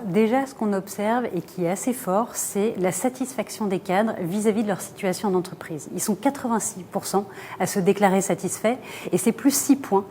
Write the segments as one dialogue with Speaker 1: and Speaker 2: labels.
Speaker 1: déjà, ce qu'on observe et qui est assez fort, c'est la satisfaction des cadres vis-à-vis de leur situation d'entreprise. Ils sont 86% à se déclarer satisfaits et c'est plus 6 points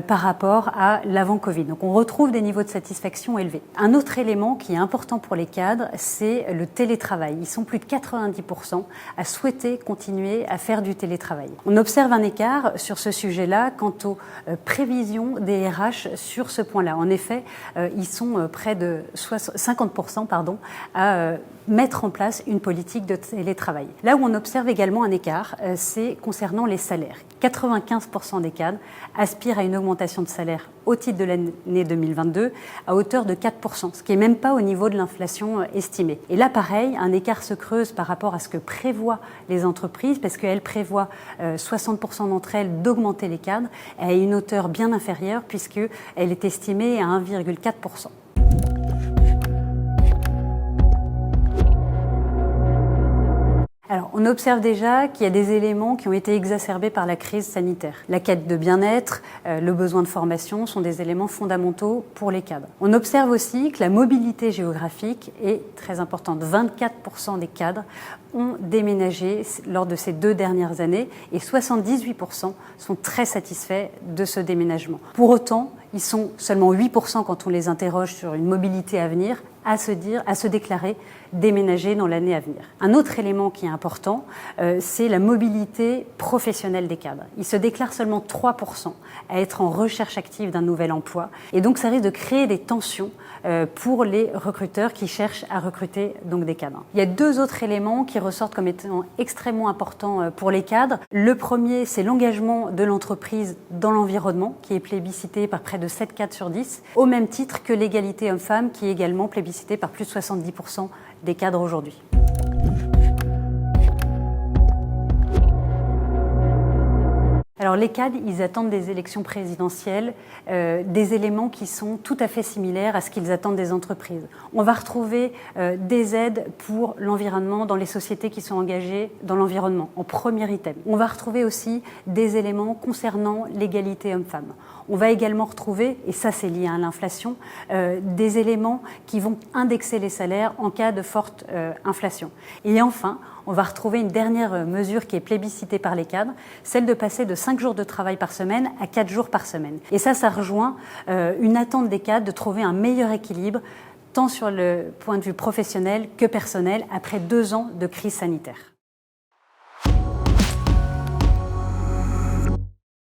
Speaker 1: par rapport à l'avant-Covid. Donc on retrouve des niveaux de satisfaction élevés. Un autre élément qui est important pour les cadres, c'est le télétravail. Ils sont plus de 90% à souhaiter continuer à faire du télétravail. On observe un écart sur ce sujet-là quant aux prévisions des RH sur ce point-là. En effet, ils sont près de 50% à mettre en place une politique de télétravail. Là où on observe également un écart, c'est concernant les salaires. 95% des cadres aspirent à une augmentation de salaire au titre de l'année 2022 à hauteur de 4%, ce qui n'est même pas au niveau de l'inflation estimée. Et là, pareil, un écart se creuse par rapport à ce que prévoient les entreprises, parce qu'elles prévoient 60% d'entre elles d'augmenter les cadres à une hauteur bien inférieure, puisqu'elle est estimée à 1,4%. Alors, on observe déjà qu'il y a des éléments qui ont été exacerbés par la crise sanitaire. La quête de bien-être, le besoin de formation sont des éléments fondamentaux pour les cadres. On observe aussi que la mobilité géographique est très importante. 24% des cadres ont déménagé lors de ces 2 dernières années et 78% sont très satisfaits de ce déménagement. Pour autant, ils sont seulement 8% quand on les interroge sur une mobilité à venir à se déclarer déménager dans l'année à venir. Un autre élément qui est important, c'est la mobilité professionnelle des cadres. Ils se déclarent seulement 3% à être en recherche active d'un nouvel emploi. Et donc, ça risque de créer des tensions pour les recruteurs qui cherchent à recruter donc des cadres. Il y a 2 autres éléments qui ressortent comme étant extrêmement importants pour les cadres. Le premier, c'est l'engagement de l'entreprise dans l'environnement, qui est plébiscité par près de 7 cadres sur 10, au même titre que l'égalité homme-femme, qui est également plébiscité par plus de 70% des cadres aujourd'hui. Alors les cadres, ils attendent des élections présidentielles, des éléments qui sont tout à fait similaires à ce qu'ils attendent des entreprises. On va retrouver des aides pour l'environnement dans les sociétés qui sont engagées dans l'environnement, en premier item. On va retrouver aussi des éléments concernant l'égalité homme-femme. On va également retrouver, et ça c'est lié à l'inflation, des éléments qui vont indexer les salaires en cas de forte inflation. Et enfin, on va retrouver une dernière mesure qui est plébiscitée par les cadres, celle de passer de 5 jours de travail par semaine à 4 jours par semaine. Et ça rejoint une attente des cadres de trouver un meilleur équilibre, tant sur le point de vue professionnel que personnel, après 2 ans de crise sanitaire.